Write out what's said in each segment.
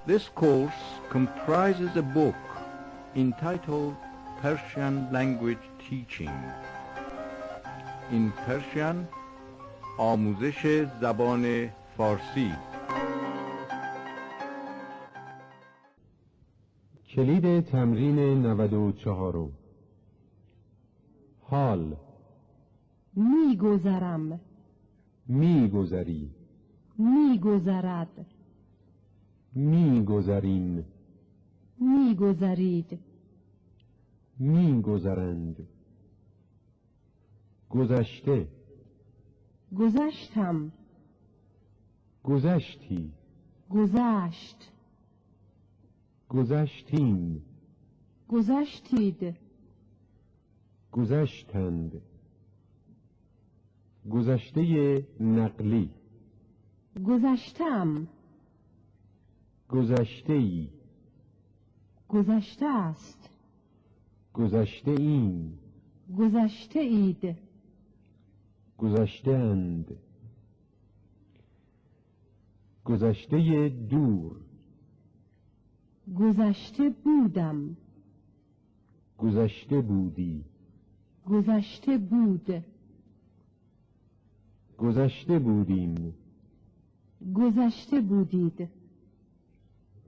This course comprises a book entitled Persian Language Teaching. In Persian, آموزش زبان فارسی. کلید تمرین 94. حال. میگذرم، میگذری، میگذرد، میگذریم، میگذرید، میگذرند. گذشته، گذشتم، گذشتی، گذشت، گذشتیم، گذشتید، گذشتند. گذشته نقلی. گذشتم، گذشته‌ای، گذشته است، گذشته این، گذشته اید، گذشته‌اند. گذشته دور. گذشته بودم، گذشته بودی، گذشته بود، گذشته بودیم، گذشته بودید،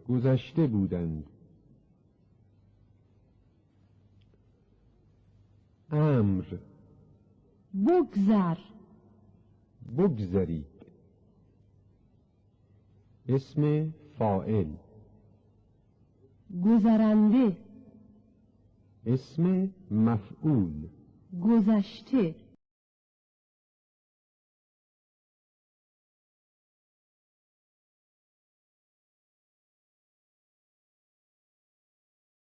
گذشته بودند. امر. بگذر، بگذرید. اسم فاعل. گذرنده، اسم مفعول. گذشته،